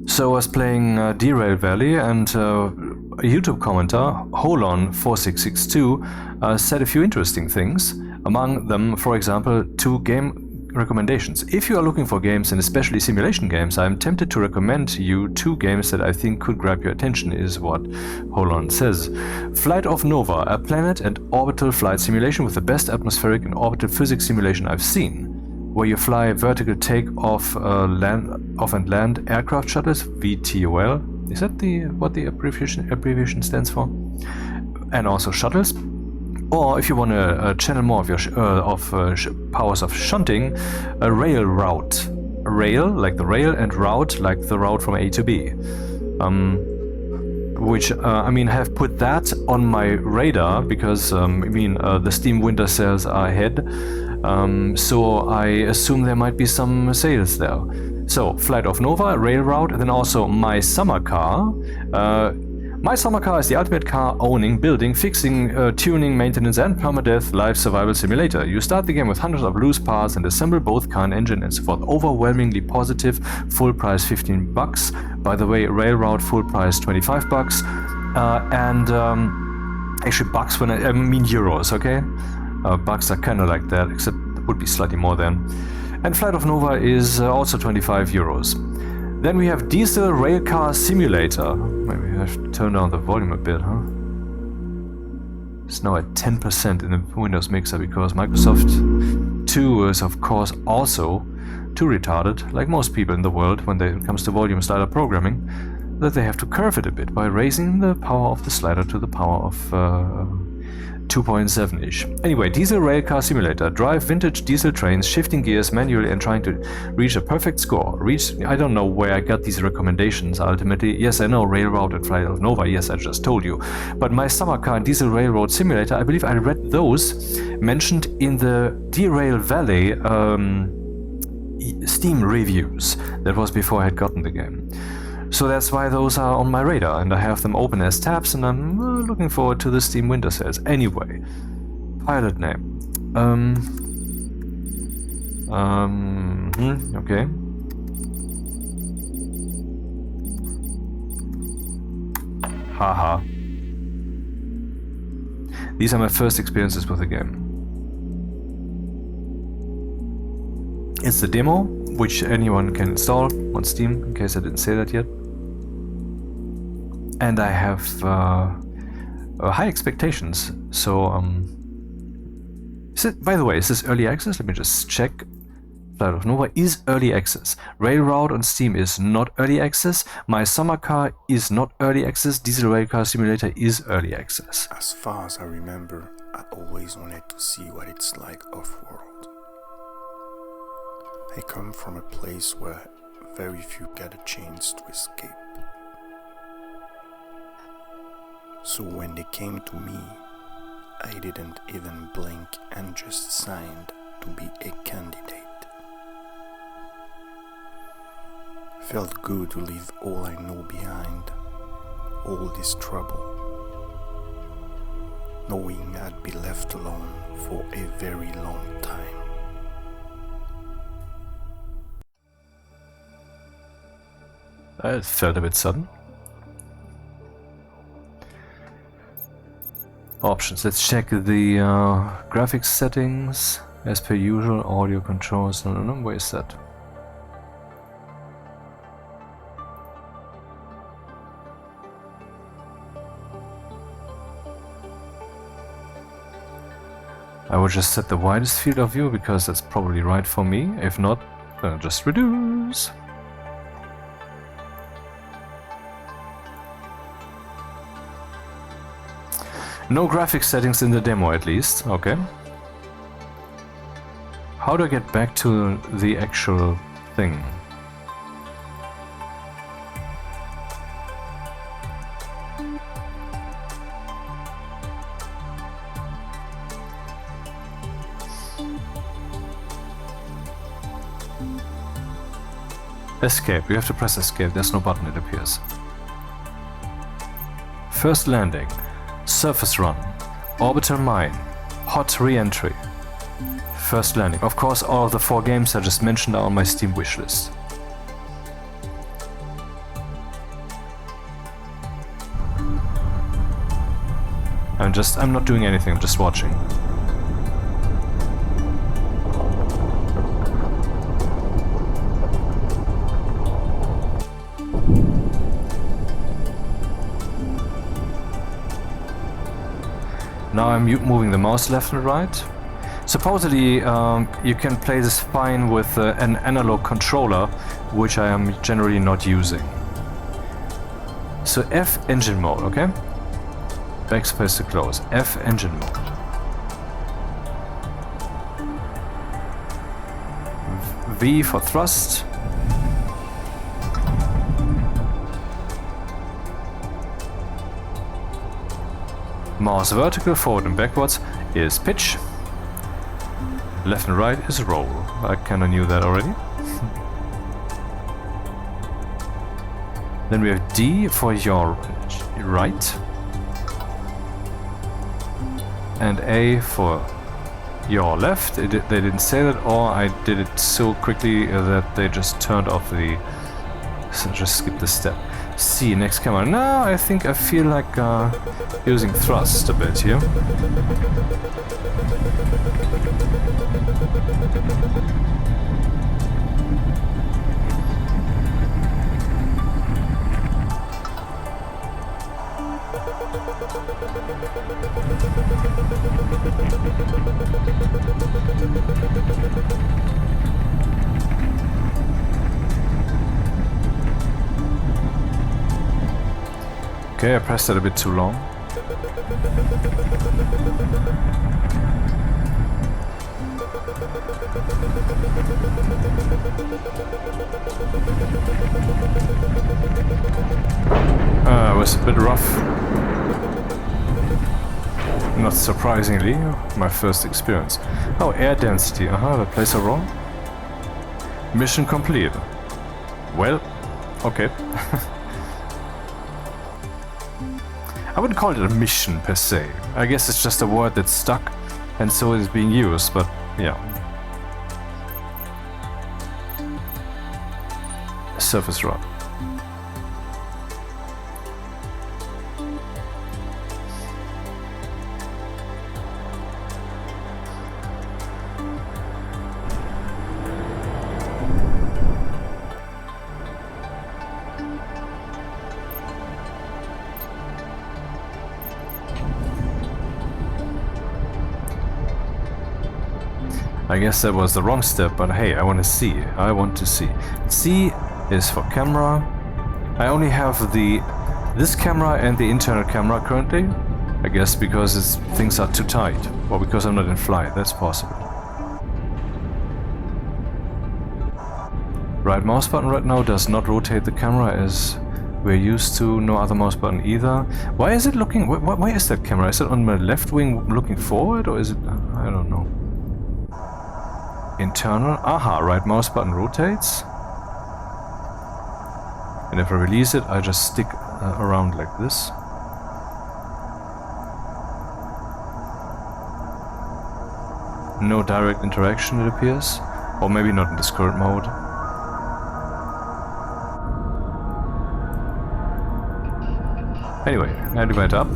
So I was playing Derail Valley, and a YouTube commenter, Holon4662, said a few interesting things. Among them, for example, 2 game recommendations. If you are looking for games, and especially simulation games, I am tempted to recommend you 2 games that I think could grab your attention, is what Holon says. Flight of Nova, a planet and orbital flight simulation with the best atmospheric and orbital physics simulation I've seen, where you fly vertical take-off and land aircraft shuttles, VTOL. Is that what the abbreviation stands for? And also shuttles. Or if you want to channel more of your powers of shunting, a rail route. Rail, like the rail, and route, like the route from A to B. Which, I mean, have put that on my radar because, the Steam winter sales are ahead. So I assume there might be some sales there. So, Flight of Nova, rail route, and then also My Summer Car. My Summer Car is the ultimate car owning, building, fixing, tuning, maintenance, and permadeath life survival simulator. You start the game with hundreds of loose parts and assemble both car and engine and so forth. Overwhelmingly positive, full price $15. By the way, rail route full price $25. Actually bucks when I mean euros, okay? Bucks are kind of like that, except it would be slightly more then. And Flight of Nova is also 25 euros. Then we have Diesel Railcar Simulator. Maybe I have to turn down the volume a bit, huh? It's now at 10% in the Windows Mixer because Microsoft 2 is of course also too retarded, like most people in the world when it comes to volume slider programming, that they have to curve it a bit by raising the power of the slider to the power of 2.7-ish. Anyway, Diesel Railcar Simulator. Drive vintage diesel trains, shifting gears manually and trying to reach a perfect score. I don't know where I got these recommendations ultimately. Yes, I know Railroad and Flight of Nova, yes, I just told you. But My Summer Car and Diesel Railroad Simulator, I believe I read those mentioned in the Derail Valley Steam reviews. That was before I had gotten the game. So that's why those are on my radar, and I have them open as tabs, and I'm looking forward to the Steam winter sales. Anyway, pilot name. Okay. Haha. These are my first experiences with the game. It's the demo, which anyone can install on Steam, in case I didn't say that yet. And I have high expectations. So, by the way, is this early access? Let me just check. Flight of Nova is early access. Railroad on Steam is not early access. My Summer Car is not early access. Diesel Railcar Simulator is early access. As far as I remember, I always wanted to see what it's like off-world. I come from a place where very few get a chance to escape. So when they came to me, I didn't even blink and just signed to be a candidate. Felt good to leave all I know behind, all this trouble, knowing I'd be left alone for a very long time. It felt a bit sudden. Options. Let's check the graphics settings. As per usual, audio controls. No, where is that? I will just set the widest field of view because that's probably right for me. If not, just reduce. No graphics settings in the demo, at least. Okay. How do I get back to the actual thing? Escape. You have to press escape. There's no button, it appears. First landing. Surface run. Orbital mine. Hot re-entry. First landing. Of course, all of the 4 games I just mentioned are on my Steam wishlist. fine. I'm not doing anything. I'm just watching. Now I'm moving the mouse left and right. Supposedly, you can play this fine with an analog controller, which I am generally not using. So F engine mode, okay? Backspace to close. F engine mode. V for thrust. Mouse vertical, forward and backwards is pitch. Left and right is roll. I kinda knew that already. Then we have D for your right. And A for your left. They didn't say that, or I did it so quickly that they just turned off the... So just skip this step. C, next camera. Now I think I feel like using thrust a bit here. Okay, I pressed it a bit too long. It was a bit rough. Not surprisingly, my first experience. Oh, air density. That plays a role. Mission complete. Well, okay. I wouldn't call it a mission per se. I guess it's just a word that's stuck and so it is being used, but yeah. Surface run. I guess that was the wrong step, but hey, I want to see. I want to see. C is for camera. I only have this camera and the internal camera currently. I guess because things are too tight, or because I'm not in flight. That's possible. Right mouse button right now does not rotate the camera as we're used to. No other mouse button either. Why is it looking? Why is that camera? Is it on my left wing looking forward, or is it? I don't know. Internal. Aha, right mouse button rotates. And if I release it, I just stick around like this. No direct interaction, it appears. Or maybe not in this current mode. Anyway, 90 up.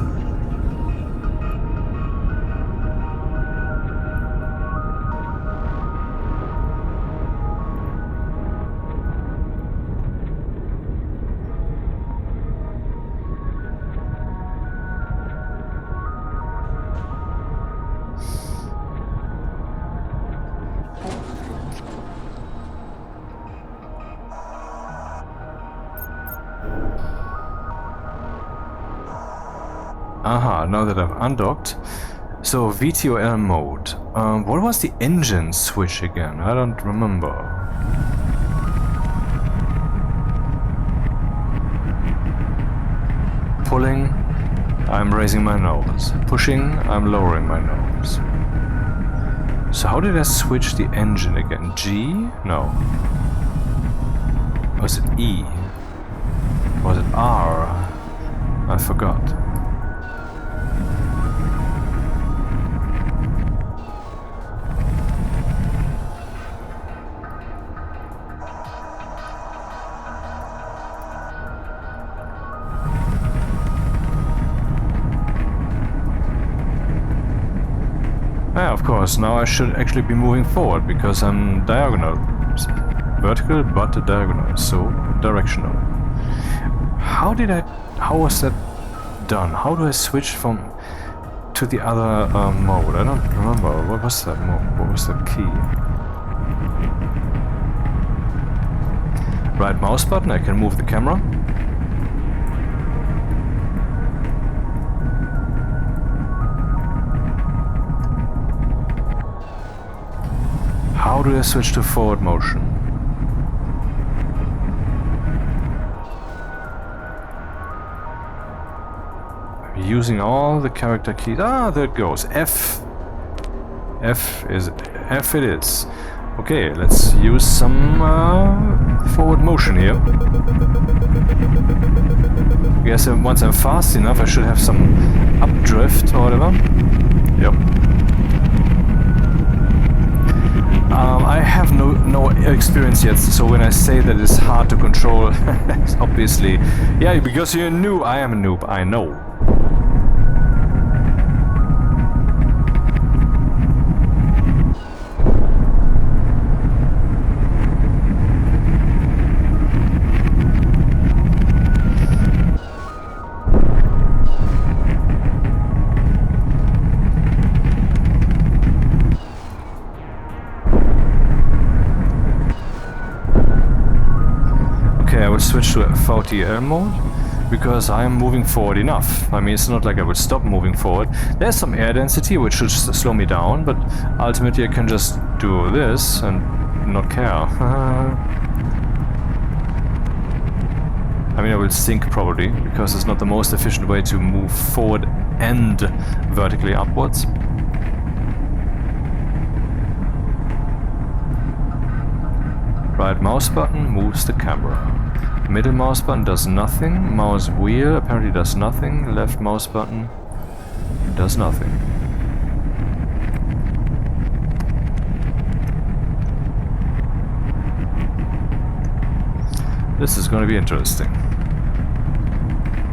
Aha, now that I've undocked. So, VTOL mode. What was the engine switch again? I don't remember. Pulling, I'm raising my nose. Pushing, I'm lowering my nose. So how did I switch the engine again? G? No. Was it E? Was it R? I forgot. Yeah, of course, now I should actually be moving forward because I'm diagonal. Vertical but diagonal, so directional. How was that done? How do I switch from to the other mode? I don't remember. What was that mode? What was that key? Right mouse button, I can move the camera. How do I switch to forward motion? I'm using all the character keys. Ah, there it goes. F it is. Okay, let's use some forward motion here. I guess once I'm fast enough, I should have some updrift or whatever. Yep. I have no experience yet, so when I say that it's hard to control, obviously, yeah, because you're a noob. I am a noob. I know. I will switch to VTOL mode because I am moving forward enough. I mean, it's not like I would stop moving forward. There's some air density which should slow me down, but ultimately I can just do this and not care. I mean, I will sink probably because it's not the most efficient way to move forward and vertically upwards. Right mouse button moves the camera. Middle mouse button does nothing. Mouse wheel apparently does nothing. Left mouse button does nothing. This is going to be interesting.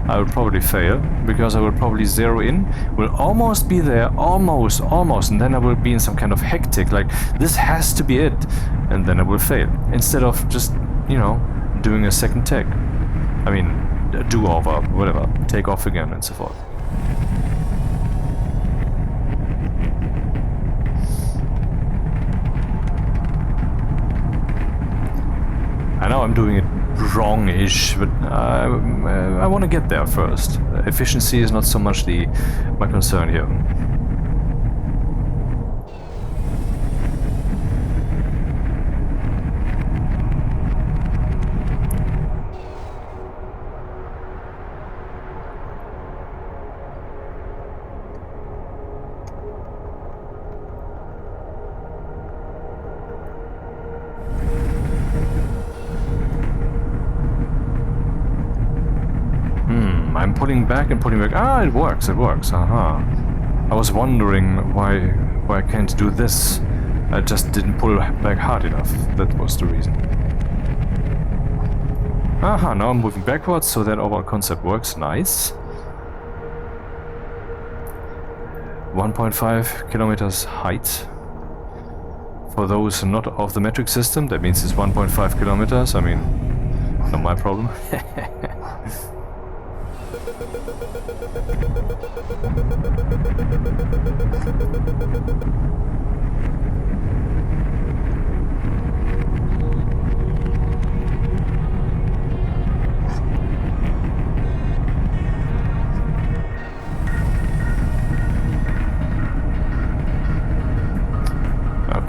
I will probably fail because I will probably zero in. Will almost be there, almost, and then I will be in some kind of hectic, like this has to be it, and then I will fail. Instead of just, you know, doing a second take. I mean, a do-over, whatever, take off again and so forth. I know I'm doing it wrong-ish, but I want to get there first. Efficiency is not so much my concern here. I'm pulling back and pulling back. Ah, it works, aha. I was wondering why I can't do this. I just didn't pull back hard enough. That was the reason. Aha, now I'm moving backwards, so that overall concept works. Nice. 1.5 kilometers height. For those not of the metric system, that means it's 1.5 kilometers. I mean, not my problem.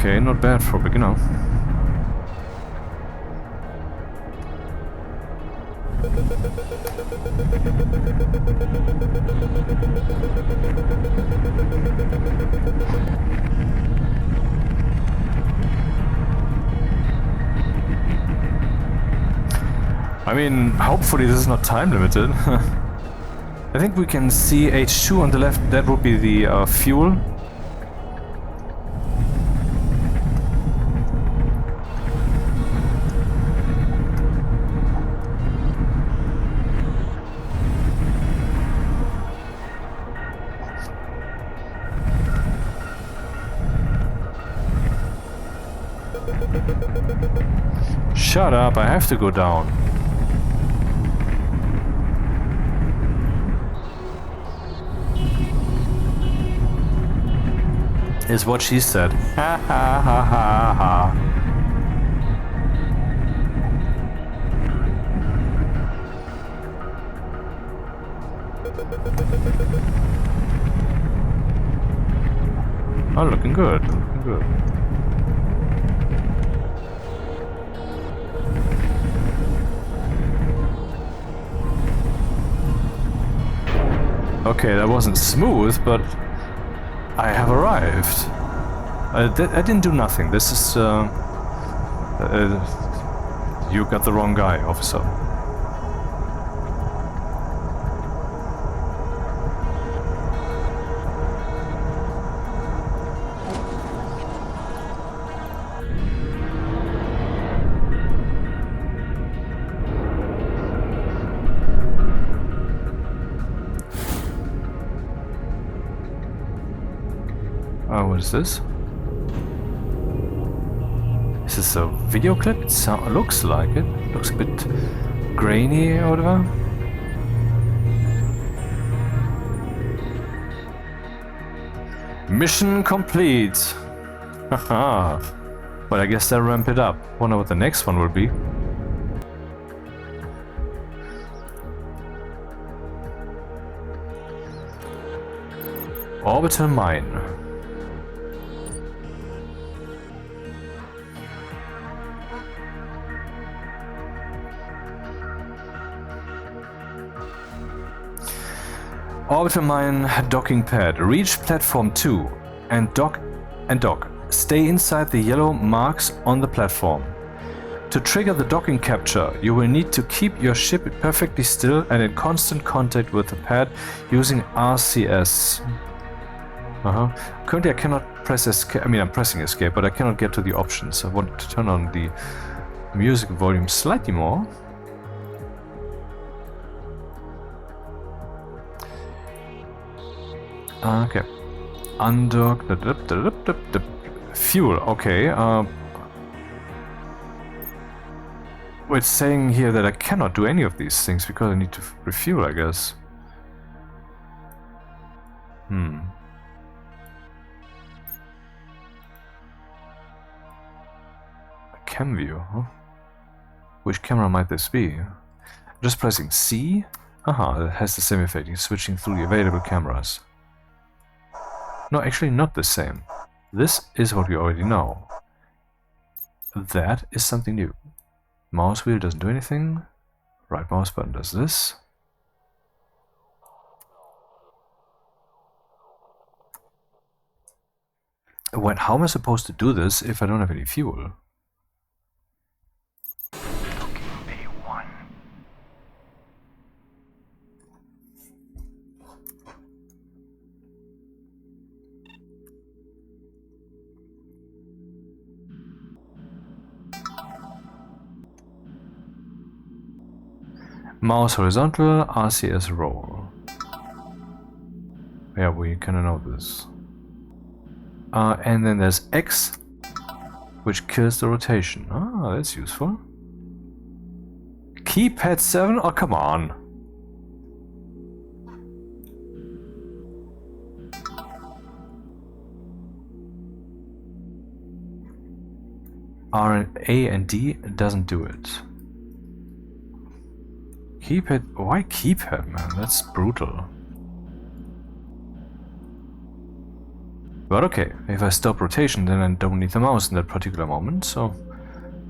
Okay, not bad for a beginner. I mean, hopefully this is not time limited. I think we can see H2 on the left. That would be the fuel. Shut up, I have to go down. Is what she said. Ha ha ha ha ha. Oh, looking good, looking good. Okay, that wasn't smooth, but I have arrived. I didn't do nothing. This is... you got the wrong guy, officer. What is this? Is this a video clip? It looks like it. Looks a bit grainy or whatever. Mission complete! Haha. Well, I guess they'll ramp it up. Wonder what the next one will be. Orbital mine. Orbital mine docking pad. Reach platform 2 and dock. Stay inside the yellow marks on the platform. To trigger the docking capture, you will need to keep your ship perfectly still and in constant contact with the pad using RCS. Currently I cannot press escape. I mean, I'm pressing escape, but I cannot get to the options. I want to turn on the music volume slightly more. Okay. Undock. Fuel. Okay. It's saying here that I cannot do any of these things because I need to refuel, I guess. Cam view, huh? Which camera might this be? Just pressing C? Aha, it has the same effect. You're switching through the available cameras. No, actually not the same. This is what we already know. That is something new. Mouse wheel doesn't do anything. Right mouse button does this. When, how am I supposed to do this if I don't have any fuel? Mouse horizontal, RCS roll. Yeah, we kinda know this. And then there's X, which kills the rotation. Ah, that's useful. Keypad 7? Oh, come on. R and A and D doesn't do it. Keypad? Why keypad, man? That's brutal. But okay, if I stop rotation, then I don't need the mouse in that particular moment, so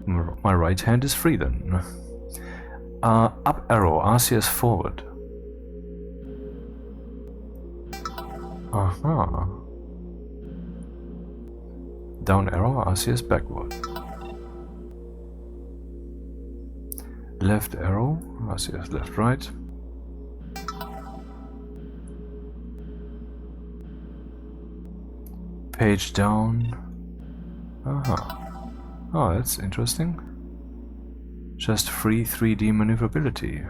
my right hand is free then. Up arrow, RCS forward. Aha. Down arrow, RCS backward. Left arrow, RCS left right. Page down. Aha. Oh, that's interesting. Just free 3D maneuverability.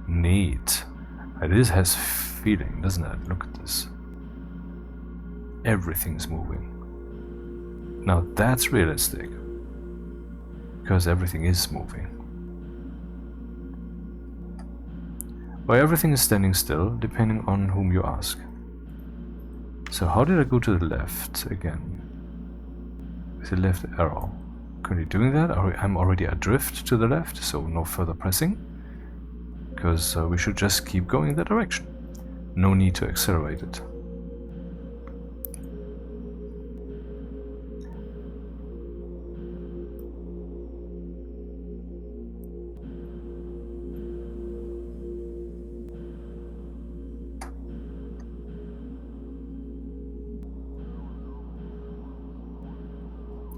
Neat. This has feeling, doesn't it? Look at this. everything's moving. Now that's realistic, because everything is moving. Or everything is standing still, depending on whom you ask. So how did I go to the left again? With the left arrow. Continue doing that? I'm already adrift to the left, so no further pressing. Because we should just keep going in that direction. No need to accelerate it.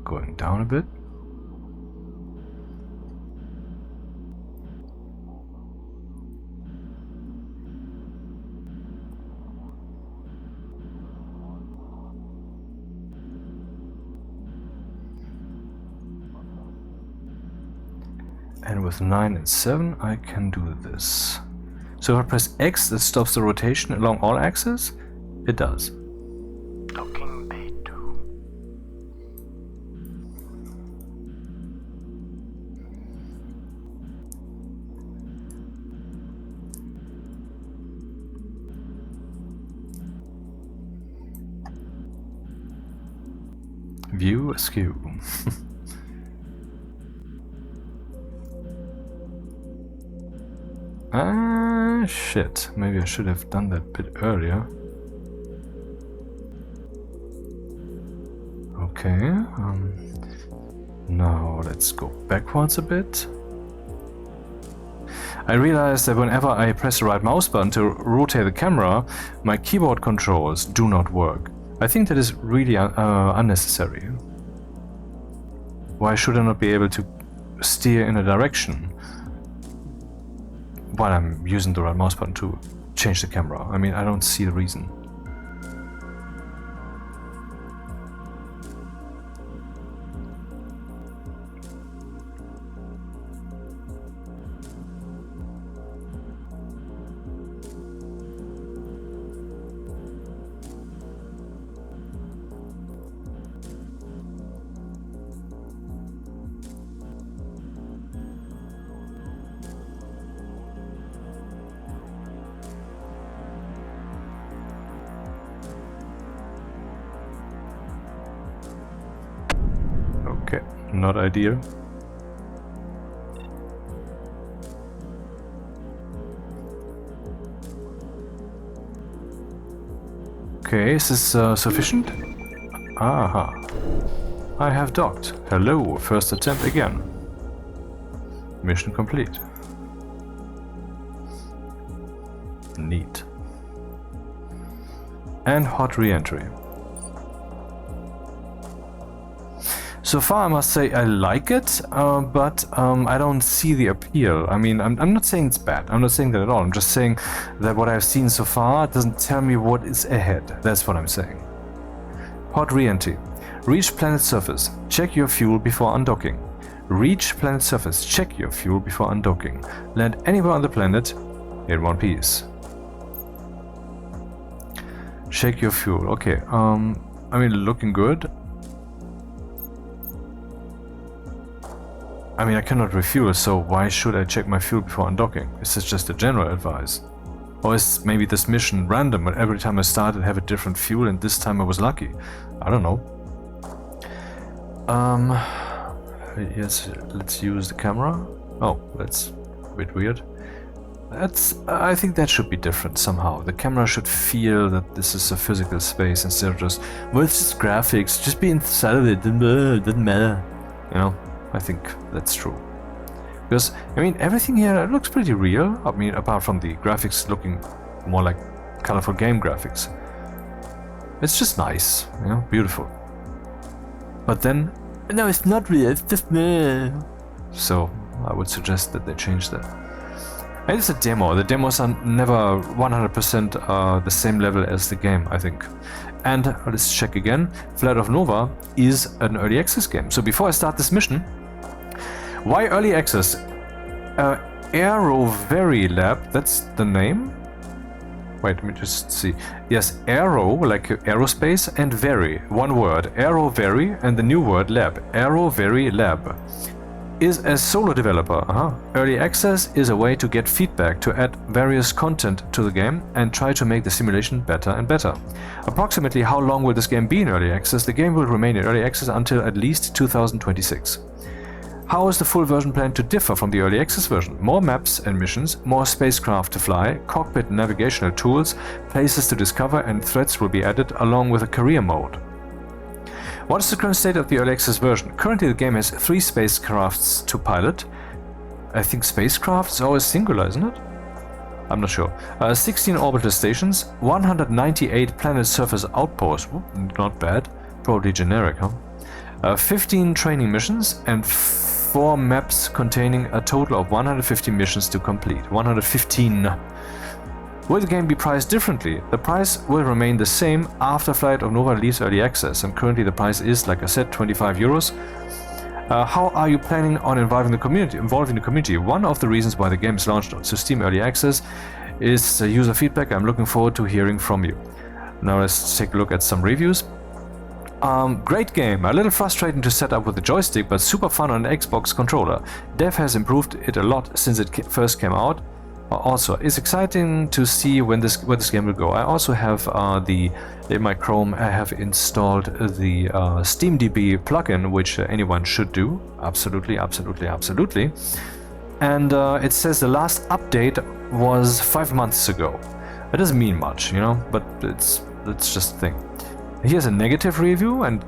Going down a bit. And with 9 and 7 I can do this. So if I press X, that stops the rotation along all axes? It does. Docking Bay 2. View askew. Ah, shit. Maybe I should have done that bit earlier. Okay. Now let's go backwards a bit. I realized that whenever I press the right mouse button to rotate the camera, my keyboard controls do not work. I think that is really unnecessary. Why should I not be able to steer in a direction while I'm using the right mouse button to change the camera? I mean, I don't see the reason. Okay, not ideal. Okay, is this sufficient? Aha. I have docked. Hello, first attempt again. Mission complete. Neat. And hot re-entry. So far I must say I like it, but I don't see the appeal. I mean, I'm not saying it's bad, I'm not saying that at all. I'm just saying that what I've seen so far doesn't tell me what is ahead. That's what I'm saying. Hot re-entry. Reach planet surface. Check your fuel before undocking. Reach planet surface. Check your fuel before undocking. Land anywhere on the planet in one piece. Check your fuel. Okay, I mean, looking good. I mean, I cannot refuel, so why should I check my fuel before undocking? Is this just a general advice? Or is maybe this mission random, and every time I start I have a different fuel and this time I was lucky? I don't know. Yes, let's use the camera. Oh, that's a bit weird. I think that should be different somehow. The camera should feel that this is a physical space instead of just, well, it's just graphics, just be inside of it, doesn't matter. You know? I think that's true. Because, I mean, everything here looks pretty real. I mean, apart from the graphics looking more like colorful game graphics. It's just nice, you know, beautiful. But then, no, it's not real, it's just meh. So, I would suggest that they change that. And it's a demo. The demos are never 100% the same level as the game, I think. And let's check again. Flight of Nova is an early access game. So before I start this mission, why early access? Aero Very Lab, that's the name? Wait, let me just see. Yes, aero, like aerospace, and very. One word. Aero very, and the new word lab. Aero very lab. Is a solo developer. Early access is a way to get feedback, to add various content to the game and try to make the simulation better and better. Approximately how long will this game be in early access? The game will remain in early access until at least 2026. How is the full version planned to differ from the early access version? More maps and missions, more spacecraft to fly, cockpit and navigational tools, places to discover, and threats will be added along with a career mode. What is the current state of the early access version? Currently the game has 3 spacecrafts to pilot. I think spacecraft is always singular, isn't it? I'm not sure. 16 orbital stations, 198 planet surface outposts. Not bad. Probably generic, huh? 15 training missions and 4 maps containing a total of 150 missions to complete. 115. Will the game be priced differently? The price will remain the same after Flight of Nova leaves early access, and currently the price is, like I said, 25 euros. How are you planning on involving the community? One of the reasons why the game is launched to Steam Early Access is user feedback. I'm looking forward to hearing from you. Now let's take a look at some reviews. Great game, a little frustrating to set up with the joystick, but super fun on an Xbox controller. Dev has improved it a lot since it first came out. Also, it's exciting to see where this game will go. I also have in my Chrome I have installed the SteamDB plugin, which anyone should do. Absolutely. And it says the last update was 5 months ago. It doesn't mean much, you know, but it's just a thing. Here's a negative review, and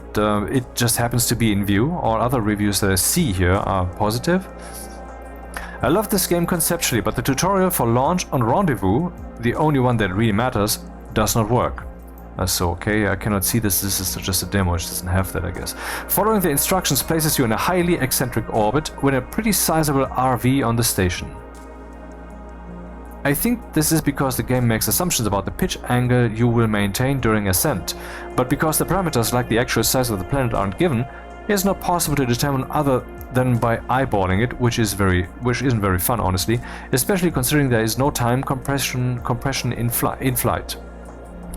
it just happens to be in view. All other reviews that I see here are positive. I love this game conceptually, but the tutorial for launch on Rendezvous, the only one that really matters, does not work. So okay, I cannot see this. This is just a demo, it doesn't have that, I guess. Following the instructions places you in a highly eccentric orbit with a pretty sizable RV on the station. I think this is because the game makes assumptions about the pitch angle you will maintain during ascent, but because the parameters like the actual size of the planet aren't given, it is not possible to determine other than by eyeballing it, which isn't very fun, honestly, especially considering there is no time compression in flight.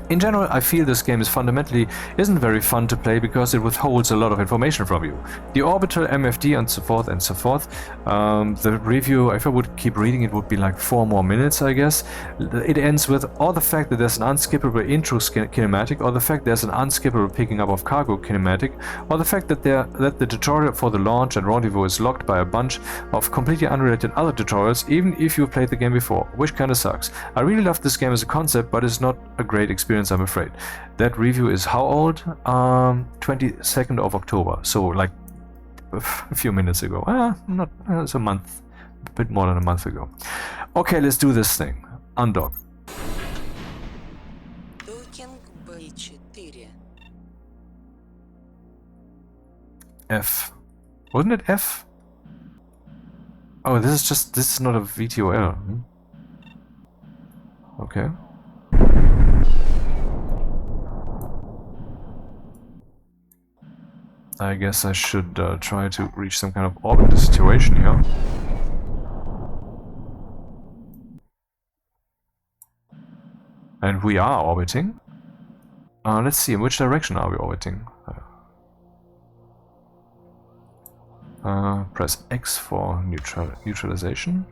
In general, I feel this game fundamentally isn't very fun to play because it withholds a lot of information from you. The orbital, MFD, and so forth and so forth. The review, if I would keep reading, it would be like 4 more minutes, I guess. It ends with, or the fact that there's an unskippable intro kinematic, or the fact there's an unskippable picking up of cargo kinematic, or the fact that the tutorial for the launch and rendezvous is locked by a bunch of completely unrelated other tutorials, even if you've played the game before, which kinda sucks. I really love this game as a concept, but it's not a great experience, I'm afraid. That review is how old? 22nd of October, so like a few minutes ago. It's a month, a bit more than a month ago. Okay, let's do this thing. Undock. F. Wasn't it F? Oh, this is not a VTOL. Okay. I guess I should try to reach some kind of orbital situation here. And we are orbiting. Let's see, in which direction are we orbiting? Press X for neutralization.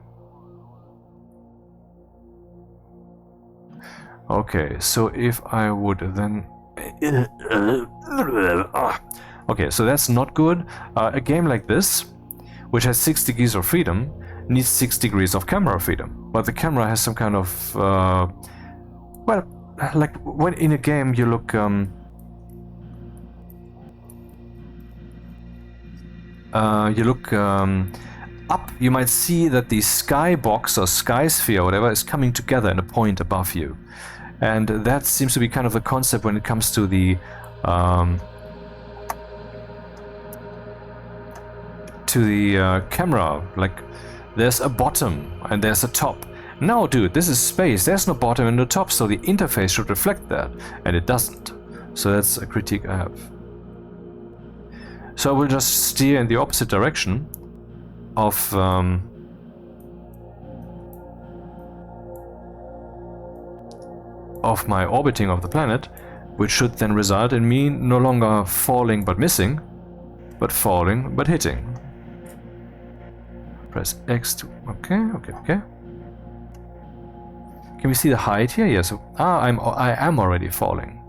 Okay, so if I would then... Okay, so that's not good. A game like this, which has 6 degrees of freedom, needs 6 degrees of camera freedom. But the camera has some kind of... well, like when in a game you look... up, you might see that the skybox or sky sphere or whatever is coming together in a point above you. And that seems to be kind of the concept when it comes to the... camera. Like, there's a bottom and there's a top. No, dude, this is space. There's no bottom and no top, so the interface should reflect that, and it doesn't. So that's a critique I have. So I will just steer in the opposite direction of of my orbiting of the planet, which should then result in me no longer falling but missing, but falling but hitting. Press X to... okay. Can we see the height here? Yes. I am already falling.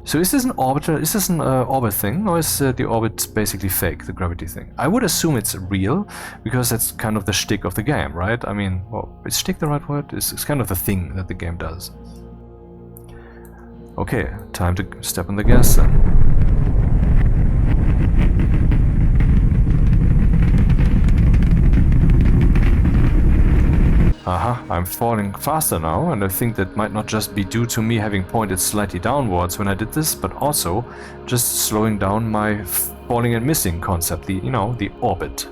So is this an orbital? Is this an orbit thing, or is the orbit basically fake, the gravity thing? I would assume it's real, because that's kind of the shtick of the game, right? I mean, well, is shtick the right word? It's kind of the thing that the game does. Okay, time to step on the gas then. Aha, I'm falling faster now, and I think that might not just be due to me having pointed slightly downwards when I did this, but also just slowing down my falling and missing concept, the, you know, the orbit.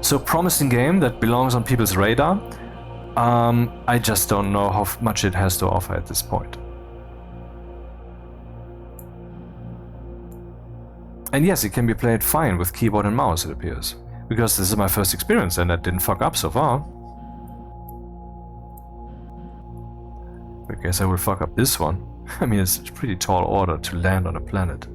So, promising game that belongs on people's radar. I just don't know how much it has to offer at this point. And yes, it can be played fine with keyboard and mouse, it appears. Because this is my first experience and that didn't fuck up so far. I guess I will fuck up this one. I mean, it's a pretty tall order to land on a planet.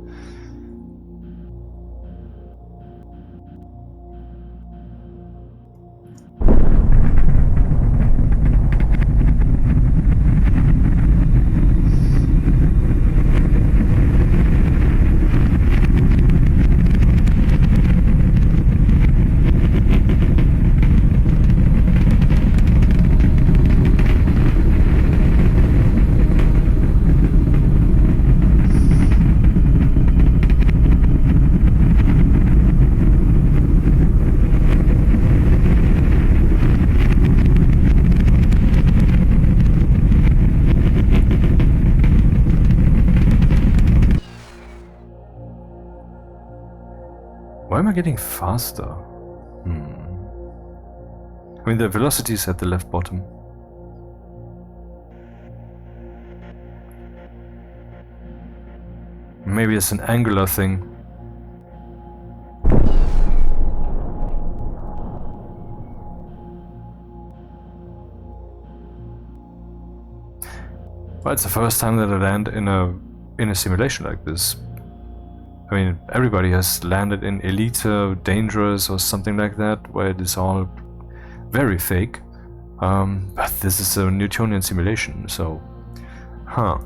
Why am I getting faster? I mean, the velocity is at the left bottom. Maybe it's an angular thing. Well, it's the first time that I land in a simulation like this. I mean, everybody has landed in Elite, Dangerous or something like that, where it is all very fake. But this is a Newtonian simulation, so... Huh.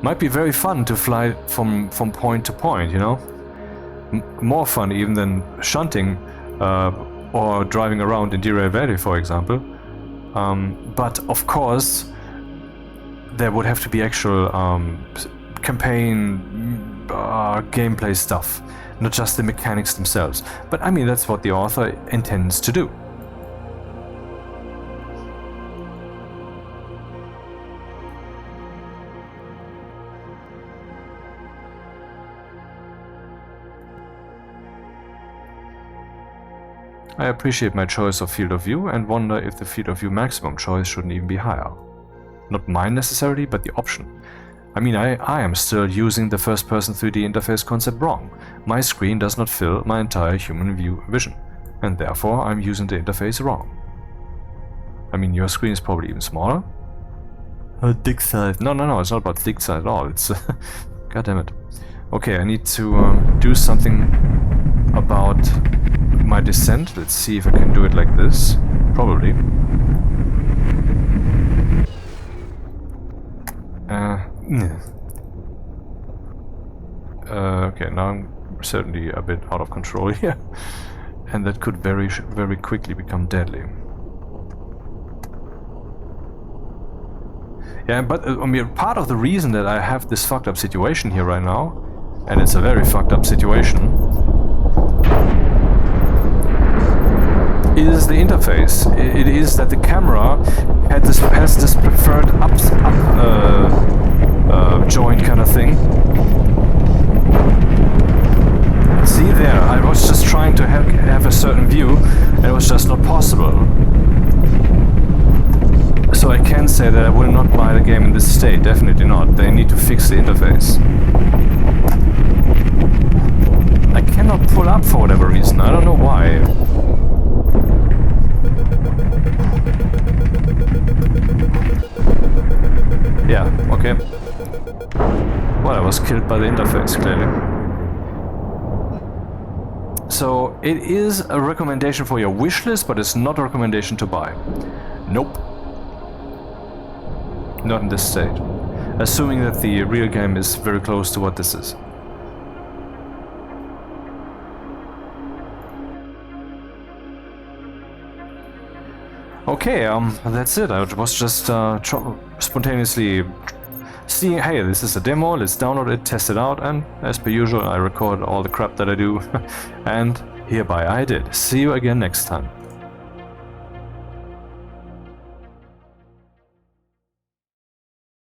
Might be very fun to fly from point to point, you know? More fun even than shunting or driving around in Derail Valley, for example. But of course, there would have to be actual campaign gameplay stuff, not just the mechanics themselves. But I mean, that's what the author intends to do. I appreciate my choice of field of view and wonder if the field of view maximum choice shouldn't even be higher. Not mine necessarily, but the option. I mean, I am still using the first-person 3D interface concept wrong. My screen does not fill my entire human view vision, and therefore I'm using the interface wrong. I mean, your screen is probably even smaller. Dick size. No, it's not about dick size at all. It's... God damn it. Okay, I need to do something about my descent. Let's see if I can do it like this. Probably. Okay, now I'm certainly a bit out of control here. And that could very quickly become deadly. Yeah, but I mean, part of the reason that I have this fucked up situation here right now, and it's a very fucked up situation, is the interface. It is that the camera has this preferred up joint kind of thing. Let's See there, I was just trying to have a certain view, and it was just not possible. So I can say that I will not buy the game in this state, definitely not. They need to fix the interface. I cannot pull up for whatever reason, I don't know why. Yeah, okay. Well, I was killed by the interface, clearly. So, it is a recommendation for your wish list, but it's not a recommendation to buy. Nope. Not in this state. Assuming that the real game is very close to what this is. Okay, that's it. I was just spontaneously seeing, hey, this is a demo, let's download it, test it out, and as per usual, I record all the crap that I do, and hereby I did. See you again next time.